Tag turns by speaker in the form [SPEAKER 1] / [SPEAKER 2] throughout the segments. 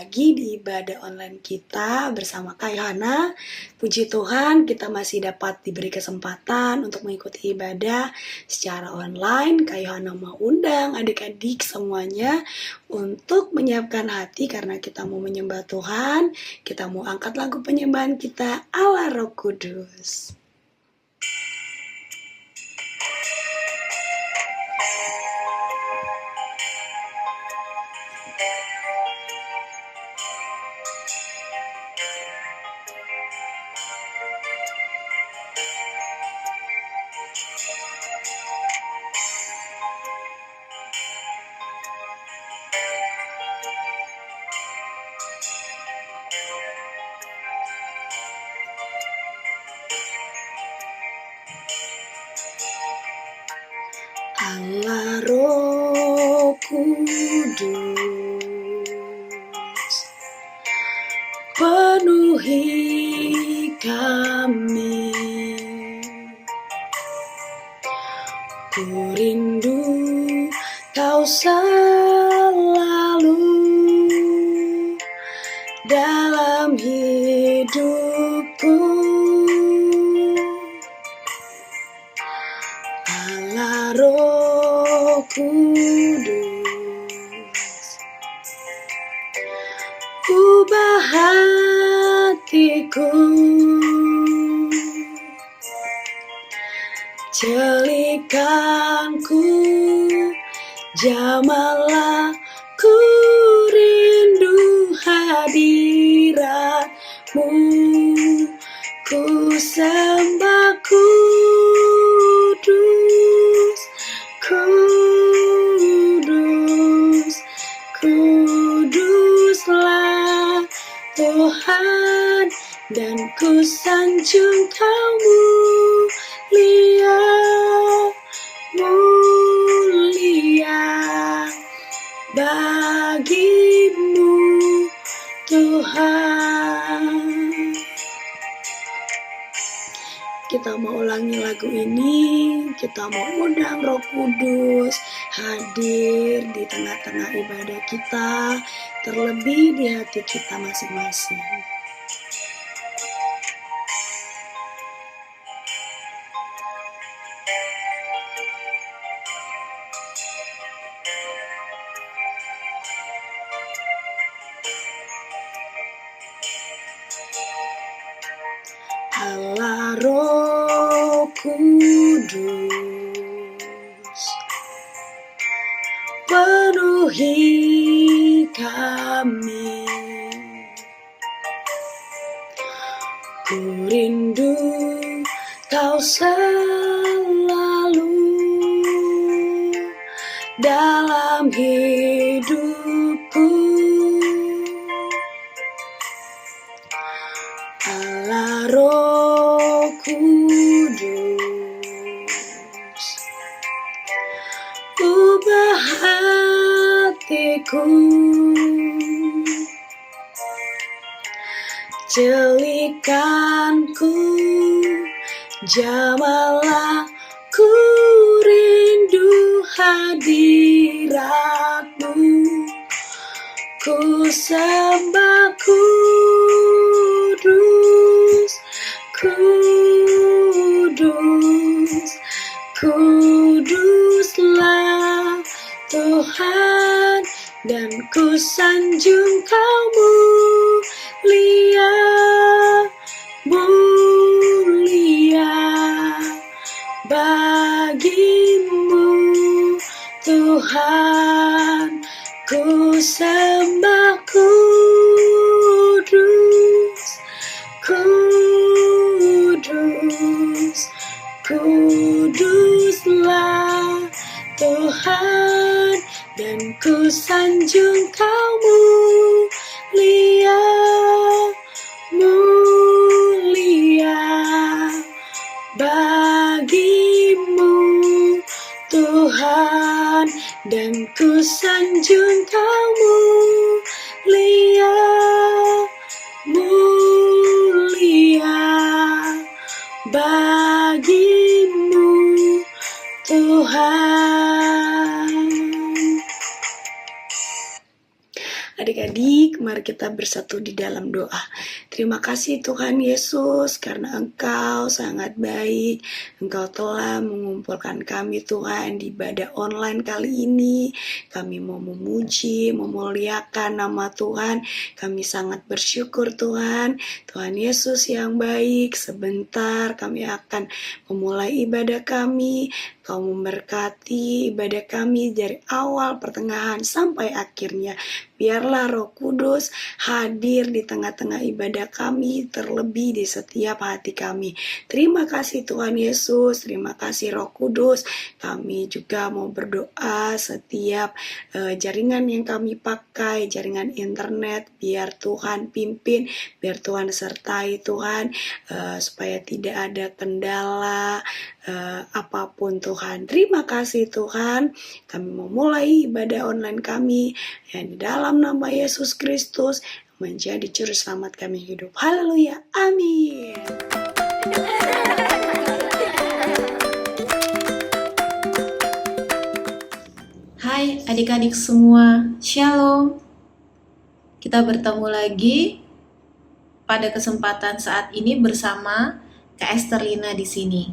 [SPEAKER 1] lagi di ibadah online kita bersama Kak Yohana. Puji Tuhan, kita masih dapat diberi kesempatan untuk mengikuti ibadah secara online. Kak Yohana mau undang adik-adik semuanya untuk menyiapkan hati karena kita mau menyembah Tuhan. Kita mau angkat lagu penyembahan kita Allah Roh Kudus. Allah Roh Kudus, penuhi kami. Ku rindu Kau selalu dalam hidupku. Allah Roh Kudus, ubah hatiku, celikanku, jamalah ku rindu hadirat-Mu, ku sembah kudus, kudus, kuduslah Tuhan, dan ku sanjung Kau mulia, mulia bagi-Mu Tuhan. Kita mau ulangi lagu ini, kita mau undang Roh Kudus hadir di tengah-tengah ibadah kita, terlebih di hati kita masing-masing. Allah Roh Kudus, penuhi kami. Ku rindu Kau selalu dalam hidupku. Allah Roh Kudus, ubah hatiku, celikanku, jamalah ku rindu hadirat-Mu, ku sembah kudus, kudus, kuduslah Tuhan, dan ku sanjung Kau mulia, mulia bagi-Mu Tuhan, ku sembah kudus, kudus, kuduslah Tuhan, dan ku sanjung Kau mulia, mulia bagi-Mu Tuhan, dan ku sanjung Kau mulia, mulia bagi-Mu Tuhan. Adik-adik, mari kita bersatu di dalam doa. Terima kasih Tuhan Yesus, karena Engkau sangat baik. Engkau telah mengumpulkan kami Tuhan di ibadah online kali ini. Kami mau memuji, memuliakan nama Tuhan. Kami sangat bersyukur Tuhan. Tuhan Yesus yang baik, sebentar kami akan memulai ibadah kami. Kau memberkati ibadah kami dari awal, pertengahan, sampai akhirnya. Biarlah Roh Kudus hadir di tengah-tengah ibadah kami, terlebih di setiap hati kami. Terima kasih Tuhan Yesus, terima kasih Roh Kudus. Kami juga mau berdoa setiap jaringan yang kami pakai, jaringan internet, biar Tuhan pimpin, biar Tuhan sertai Tuhan, supaya tidak ada kendala apapun Tuhan. Terima kasih Tuhan. Kami mau mulai ibadah online kami yang di dalam nama Yesus Kristus menjadi juru selamat kami hidup. Haleluya. Amin.
[SPEAKER 2] Hai adik-adik semua, Shalom. Kita bertemu lagi pada kesempatan saat ini bersama Kak Esterlina di sini.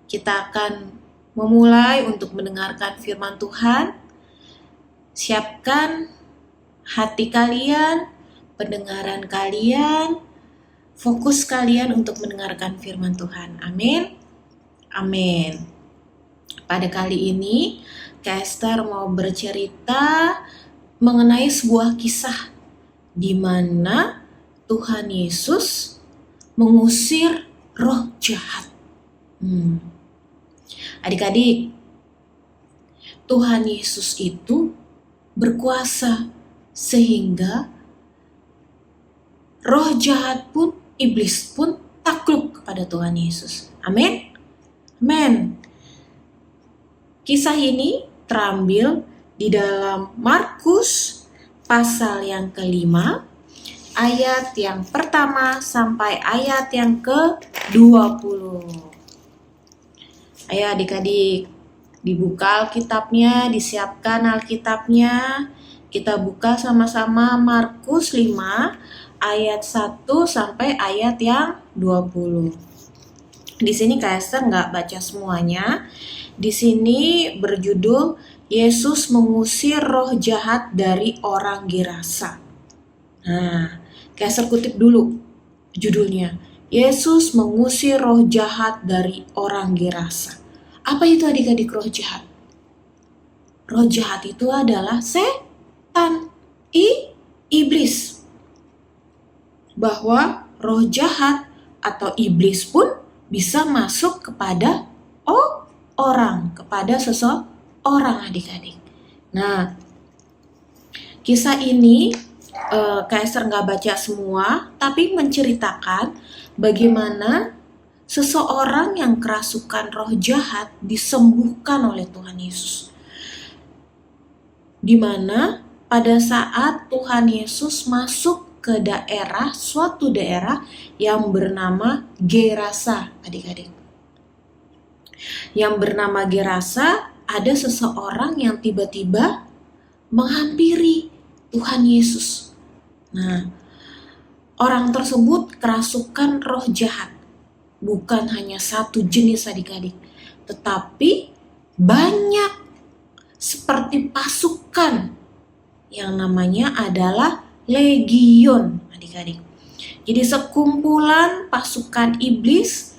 [SPEAKER 2] Kita akan memulai untuk mendengarkan firman Tuhan. Siapkan hati kalian, pendengaran kalian, fokus kalian untuk mendengarkan firman Tuhan. Amin. Amin. Pada kali ini, Kak Esther mau bercerita mengenai sebuah kisah di mana Tuhan Yesus mengusir roh jahat. Adik-adik, Tuhan Yesus itu berkuasa sehingga roh jahat pun, iblis pun takluk kepada Tuhan Yesus. Amin. Amin. Kisah ini terambil di dalam Markus pasal yang ke-5, ayat yang pertama sampai ayat yang ke-20. Ayo adik-adik, dibuka Alkitabnya, disiapkan Alkitabnya. Kita buka sama-sama Markus 5 ayat 1 sampai ayat yang 20. Di sini Kak Esther nggak baca semuanya. Di sini berjudul Yesus mengusir roh jahat dari orang Gerasa. Nah, Kak Esther kutip dulu judulnya. Yesus mengusir roh jahat dari orang Gerasa. Apa itu adik-adik roh jahat? Roh jahat itu adalah setan, iblis. Bahwa roh jahat atau iblis pun bisa masuk kepada orang, kepada seseorang adik-adik. Nah, kisah ini Kak Esther nggak baca semua, tapi menceritakan bagaimana seseorang yang kerasukan roh jahat disembuhkan oleh Tuhan Yesus. Di mana pada saat Tuhan Yesus masuk ke suatu daerah yang bernama Gerasa, adik-adik. Yang bernama Gerasa, ada seseorang yang tiba-tiba menghampiri Tuhan Yesus. Nah, orang tersebut kerasukan roh jahat. Bukan hanya satu jenis adik-adik, tetapi banyak, seperti pasukan yang namanya adalah legion adik-adik. Jadi sekumpulan pasukan iblis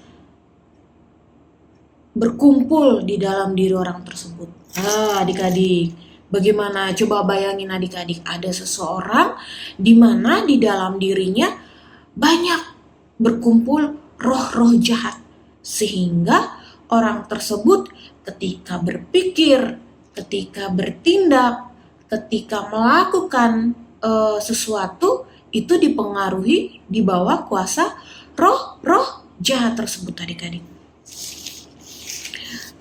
[SPEAKER 2] berkumpul di dalam diri orang tersebut. Adik-adik, bagaimana? Coba bayangin adik-adik, ada seseorang di mana di dalam dirinya banyak berkumpul roh-roh jahat, sehingga orang tersebut ketika berpikir, ketika bertindak, ketika melakukan sesuatu itu dipengaruhi di bawah kuasa roh-roh jahat tersebut adik-adik.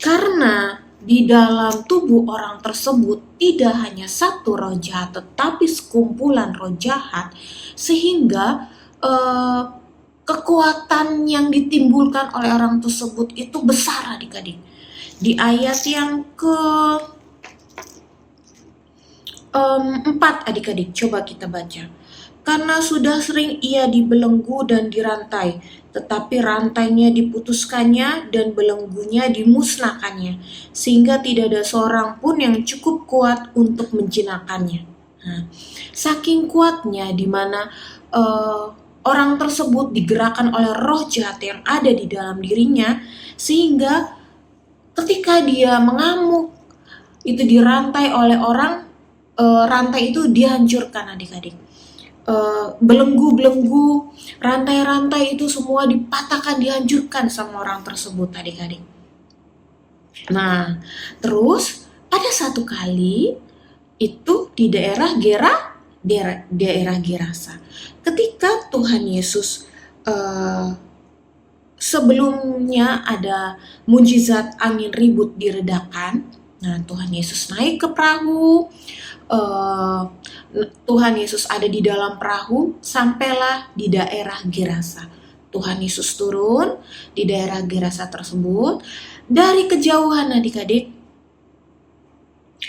[SPEAKER 2] Karena di dalam tubuh orang tersebut tidak hanya satu roh jahat, tetapi sekumpulan roh jahat, sehingga kekuatan yang ditimbulkan oleh orang tersebut itu besar adik-adik. Di ayat yang ke 4 adik-adik, coba kita baca. Karena sudah sering ia dibelenggu dan dirantai, tetapi rantainya diputuskannya dan belenggunya dimusnahkannya, sehingga tidak ada seorang pun yang cukup kuat untuk menjinakkannya. Nah, saking kuatnya di mana orang tersebut digerakkan oleh roh jahat yang ada di dalam dirinya, sehingga ketika dia mengamuk, itu dirantai oleh orang, rantai itu dihancurkan adik-adik. Belenggu-belenggu, rantai-rantai itu semua dipatahkan, dihancurkan sama orang tersebut adik-adik. Nah, terus ada satu kali itu di daerah Gerasa. Ketika Tuhan Yesus sebelumnya ada mujizat angin ribut diredakan. Nah, Tuhan Yesus naik ke perahu. Tuhan Yesus ada di dalam perahu, sampailah di daerah Gerasa. Tuhan Yesus turun di daerah Gerasa tersebut. Dari kejauhan adik-adik,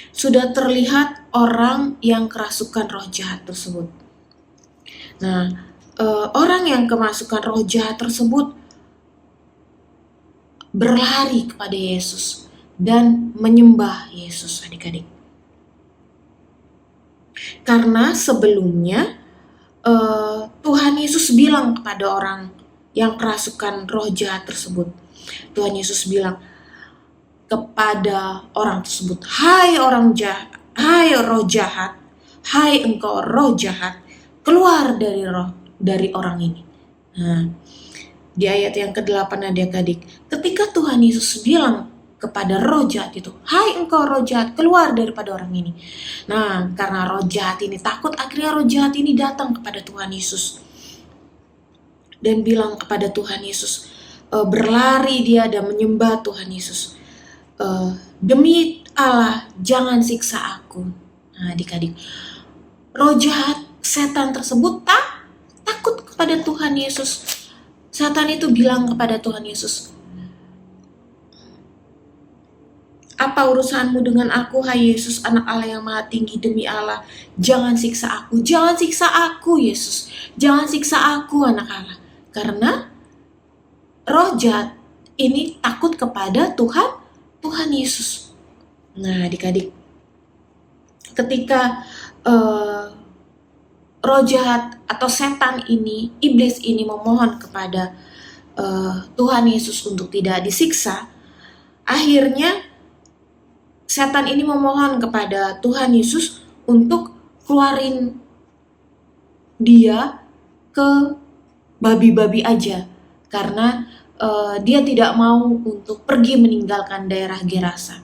[SPEAKER 2] sudah terlihat orang yang kerasukan roh jahat tersebut. Nah, orang yang kemasukan roh jahat tersebut berlari kepada Yesus dan menyembah Yesus adik-adik. Karena sebelumnya Tuhan Yesus bilang kepada orang yang kerasukan roh jahat tersebut. Tuhan Yesus bilang kepada orang tersebut, "Hai orang jahat, hai roh jahat, hai engkau roh jahat, keluar dari orang ini." Nah, di ayat yang ke-8 adik-adik, ketika Tuhan Yesus bilang kepada roh jahat itu, "Hai engkau roh jahat, keluar daripada orang ini." Nah, karena roh jahat ini takut, akhirnya roh jahat ini datang kepada Tuhan Yesus dan bilang kepada Tuhan Yesus, berlari dia dan menyembah Tuhan Yesus. "Demi Allah, jangan siksa aku." Nah, adik-adik, roh jahat, setan tersebut takut kepada Tuhan Yesus. Setan itu bilang kepada Tuhan Yesus, "Apa urusanmu dengan aku, hai Yesus, anak Allah yang maha tinggi? Demi Allah, jangan siksa aku. Jangan siksa aku, Yesus. Jangan siksa aku, anak Allah." Karena roh jahat ini takut kepada Tuhan Yesus. Nah, adik-adik, ketika roh jahat atau setan ini, iblis ini memohon kepada Tuhan Yesus untuk tidak disiksa, akhirnya setan ini memohon kepada Tuhan Yesus untuk keluarin dia ke babi-babi aja, karena dia tidak mau untuk pergi meninggalkan daerah Gerasa.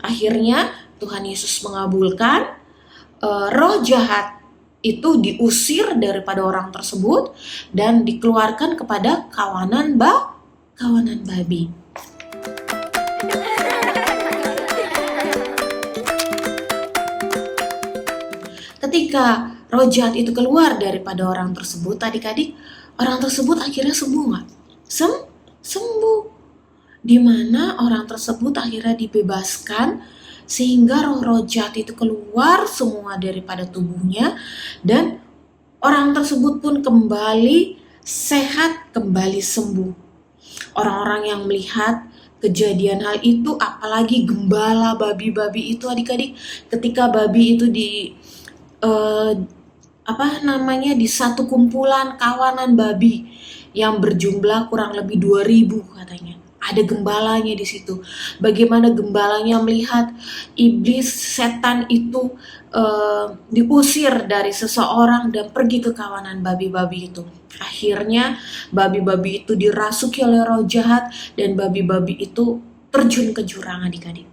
[SPEAKER 2] Akhirnya Tuhan Yesus mengabulkan, roh jahat itu diusir daripada orang tersebut dan dikeluarkan kepada kawanan babi. Ketika roh jahat itu keluar daripada orang tersebut, adik-adik, orang tersebut akhirnya sembuh nggak? Sembuh. Di mana orang tersebut akhirnya dibebaskan, sehingga roh-roh jahat itu keluar semua daripada tubuhnya, dan orang tersebut pun kembali sehat, kembali sembuh. Orang-orang yang melihat kejadian hal itu, apalagi gembala babi-babi itu adik-adik, ketika babi itu di satu kumpulan kawanan babi yang berjumlah kurang lebih 2.000 katanya. Ada gembalanya di situ. Bagaimana gembalanya melihat iblis setan itu diusir dari seseorang dan pergi ke kawanan babi-babi itu. Akhirnya babi-babi itu dirasuki oleh roh jahat dan babi-babi itu terjun ke jurang adik-adik.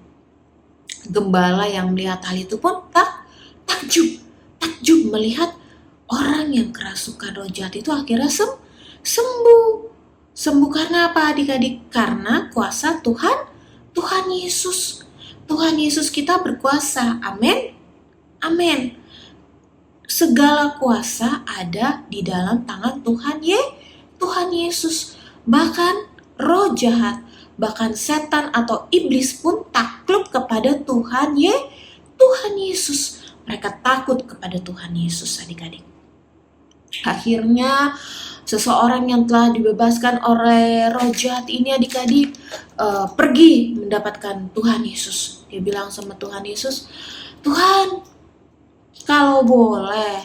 [SPEAKER 2] Gembala yang melihat hal itu pun takjub melihat orang yang kerasukan roh jahat itu akhirnya sembuh karena apa adik-adik? Karena kuasa Tuhan Yesus. Tuhan Yesus kita berkuasa, amin. Segala kuasa ada di dalam tangan Tuhan Yesus. Bahkan roh jahat, bahkan setan atau iblis pun takluk kepada Tuhan Yesus. Mereka takut kepada Tuhan Yesus adik-adik. Akhirnya seseorang yang telah dibebaskan oleh roh jahat ini adik-adik pergi mendapatkan Tuhan Yesus. Dia bilang sama Tuhan Yesus, "Tuhan, kalau boleh,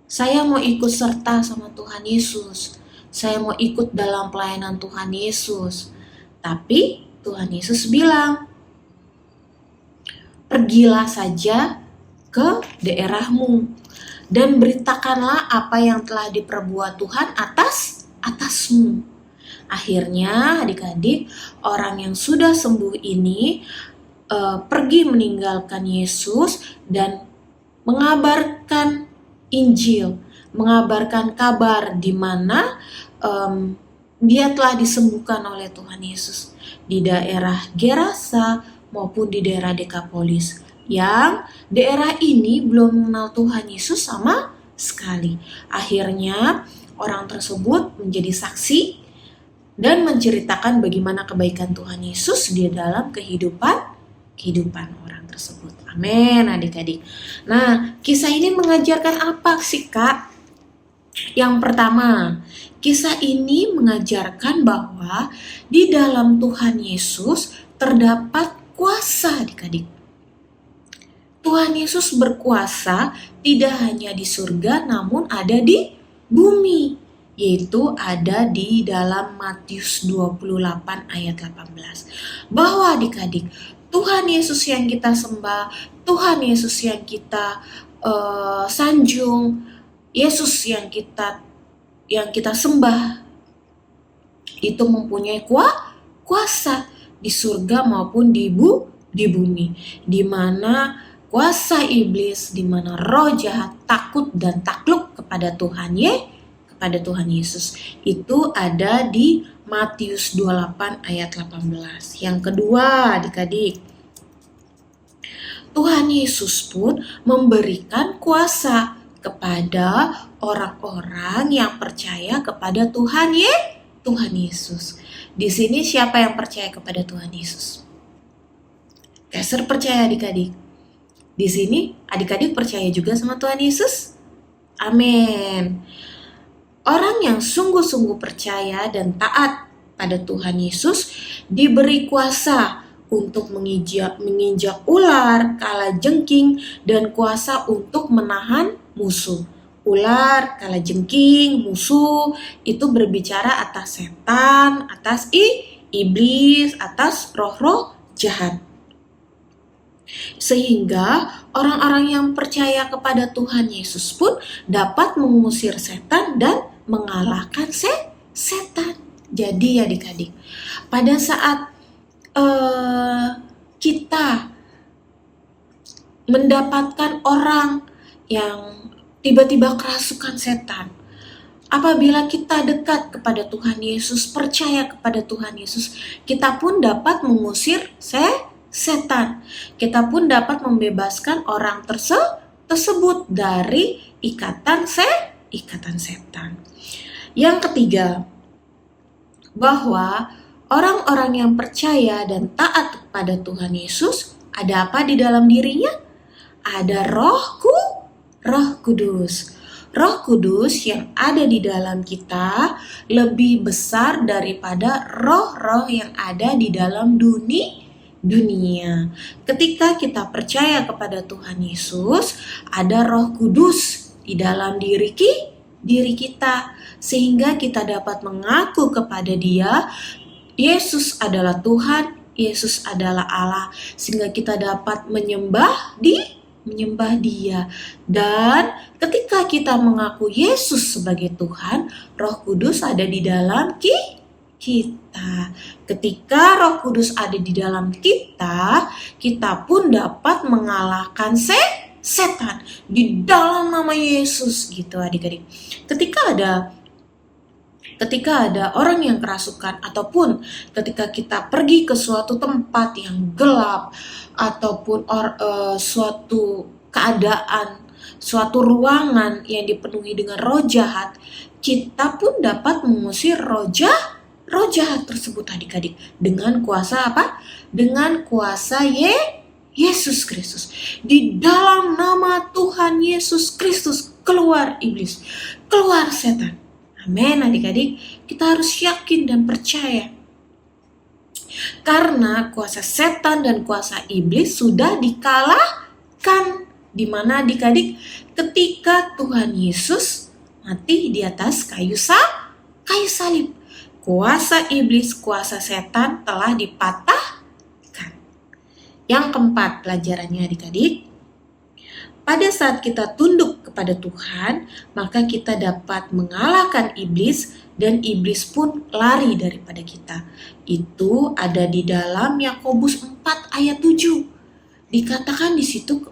[SPEAKER 2] saya mau ikut serta sama Tuhan Yesus. Saya mau ikut dalam pelayanan Tuhan Yesus." Tapi Tuhan Yesus bilang, "Pergilah saja ke daerahmu dan beritakanlah apa yang telah diperbuat Tuhan atasmu." Akhirnya adik-adik, orang yang sudah sembuh ini pergi meninggalkan Yesus dan mengabarkan Injil, mengabarkan kabar di mana dia telah disembuhkan oleh Tuhan Yesus di daerah Gerasa maupun di daerah Dekapolis. Yang daerah ini belum mengenal Tuhan Yesus sama sekali. Akhirnya orang tersebut menjadi saksi dan menceritakan bagaimana kebaikan Tuhan Yesus di dalam kehidupan orang tersebut. Amin adik-adik. Nah, kisah ini mengajarkan apa sih Kak? Yang pertama, kisah ini mengajarkan bahwa di dalam Tuhan Yesus terdapat kuasa adik-adik. Tuhan Yesus berkuasa tidak hanya di surga namun ada di bumi, yaitu ada di dalam Matius 28 ayat 18. Bahwa adik-adik, Tuhan Yesus yang kita sembah, Tuhan Yesus yang kita sanjung, Yesus yang kita sembah itu mempunyai kuasa di surga maupun di bumi, di mana kuasa iblis, di mana roh jahat takut dan takluk kepada Tuhan Yesus. Itu ada di Matius 28 ayat 18. Yang kedua, adik-adik, Tuhan Yesus pun memberikan kuasa kepada orang-orang yang percaya kepada Tuhan Yesus. Di sini siapa yang percaya kepada Tuhan Yesus? Keser percaya adik-adik. Di sini adik-adik percaya juga sama Tuhan Yesus? Amin. Orang yang sungguh-sungguh percaya dan taat pada Tuhan Yesus diberi kuasa untuk menginjak ular, kalajengking, dan kuasa untuk menahan musuh. Ular, kalajengking, musuh itu berbicara atas setan, atas iblis, atas roh-roh jahat. Sehingga orang-orang yang percaya kepada Tuhan Yesus pun dapat mengusir setan dan mengalahkan setan. Jadi adik-adik, pada saat kita mendapatkan orang yang tiba-tiba kerasukan setan, apabila kita dekat kepada Tuhan Yesus, percaya kepada Tuhan Yesus, kita pun dapat mengusir setan. Kita pun dapat membebaskan orang tersebut dari ikatan setan. Yang ketiga, bahwa orang-orang yang percaya dan taat kepada Tuhan Yesus, ada apa di dalam dirinya? Ada Roh Kudus. Roh Kudus yang ada di dalam kita lebih besar daripada roh-roh yang ada di dalam dunia. Ketika kita percaya kepada Tuhan Yesus, ada Roh Kudus di dalam diri kita, sehingga kita dapat mengaku kepada Dia, Yesus adalah Tuhan, Yesus adalah Allah, sehingga kita dapat menyembah Dia. Dan ketika kita mengaku Yesus sebagai Tuhan, Roh Kudus ada di dalam kita. Ketika Roh Kudus ada di dalam kita, kita pun dapat mengalahkan setan di dalam nama Yesus gitu adik-adik. Ketika ada orang yang kerasukan, ataupun ketika kita pergi ke suatu tempat yang gelap, ataupun suatu keadaan, suatu ruangan yang dipenuhi dengan roh jahat, kita pun dapat mengusir roh jahat tersebut adik-adik dengan kuasa apa? Dengan kuasa Yesus Kristus. Di dalam nama Tuhan Yesus Kristus, keluar iblis, keluar setan. Amin adik-adik, kita harus yakin dan percaya. Karena kuasa setan dan kuasa iblis sudah dikalahkan. Di mana adik-adik? Ketika Tuhan Yesus mati di atas kayu salib. Kuasa iblis, kuasa setan telah dipatahkan. Yang keempat pelajarannya adik-adik. Pada saat kita tunduk kepada Tuhan, maka kita dapat mengalahkan iblis dan iblis pun lari daripada kita. Itu ada di dalam Yakobus 4 ayat 7. Dikatakan di situ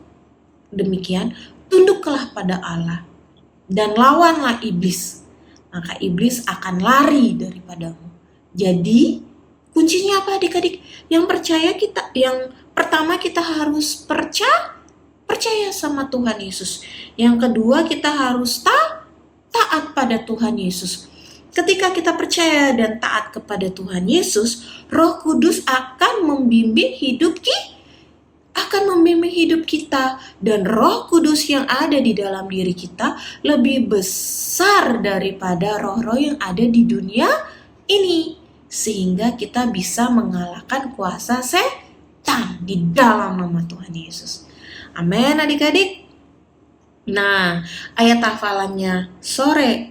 [SPEAKER 2] demikian, tunduklah pada Allah dan lawanlah iblis, maka iblis akan lari daripadamu. Jadi, kuncinya apa adik-adik? Yang pertama kita harus percaya sama Tuhan Yesus. Yang kedua kita harus taat pada Tuhan Yesus. Ketika kita percaya dan taat kepada Tuhan Yesus, Roh Kudus akan membimbing hidup kita, dan Roh Kudus yang ada di dalam diri kita lebih besar daripada roh-roh yang ada di dunia ini, sehingga kita bisa mengalahkan kuasa setan di dalam nama Tuhan Yesus. Amin adik-adik. Nah, ayat hafalannya sore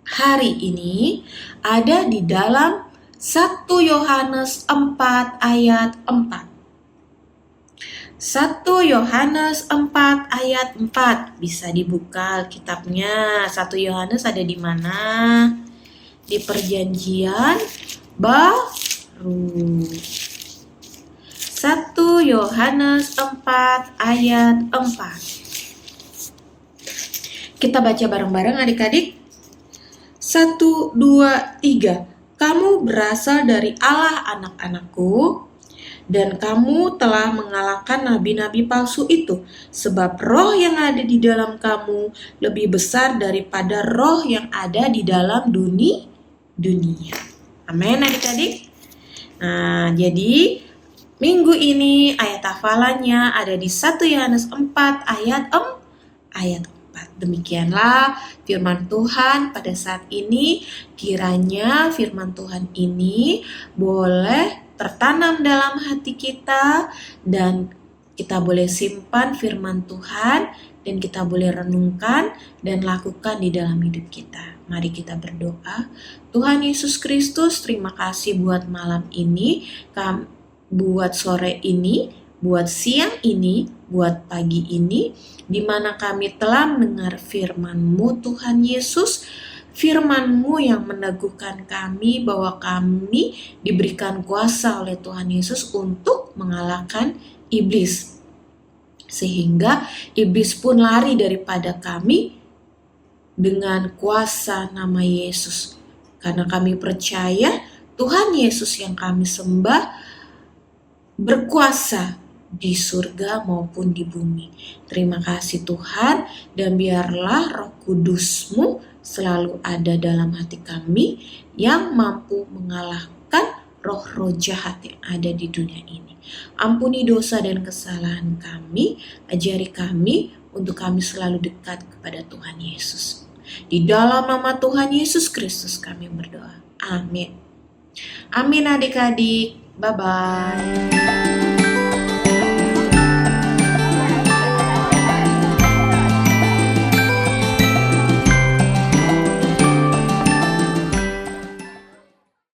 [SPEAKER 2] hari ini ada di dalam 1 Yohanes 4 ayat 4. 1 Yohanes 4 ayat 4. Bisa dibuka kitabnya. 1 Yohanes ada di mana? Di perjanjian baru. 1 Yohanes 4 ayat 4. Kita baca bareng-bareng adik-adik. 1, 2, 3. Kamu berasal dari Allah anak-anakku, dan kamu telah mengalahkan nabi-nabi palsu itu, sebab roh yang ada di dalam kamu lebih besar daripada roh yang ada di dalam dunia. Amin adik-adik. Nah, jadi minggu ini ayat hafalannya ada di 1 Yohanes 4 ayat 4. Demikianlah firman Tuhan pada saat ini. Kiranya firman Tuhan ini boleh tertanam dalam hati kita, dan kita boleh simpan firman Tuhan, dan kita boleh renungkan dan lakukan di dalam hidup kita. Mari kita berdoa. Tuhan Yesus Kristus, terima kasih buat malam ini, buat sore ini, buat siang ini, buat pagi ini, di mana kami telah mendengar firman-Mu Tuhan Yesus, firman-Mu yang meneguhkan kami bahwa kami diberikan kuasa oleh Tuhan Yesus untuk mengalahkan iblis. Sehingga iblis pun lari daripada kami dengan kuasa nama Yesus. Karena kami percaya Tuhan Yesus yang kami sembah berkuasa di surga maupun di bumi. Terima kasih Tuhan, dan biarlah Roh Kudus-Mu selalu ada dalam hati kami yang mampu mengalahkan roh-roh jahat yang ada di dunia ini. Ampuni dosa dan kesalahan kami, ajari kami untuk kami selalu dekat kepada Tuhan Yesus. Di dalam nama Tuhan Yesus Kristus kami berdoa. Amin. Amin adik-adik. Bye-bye.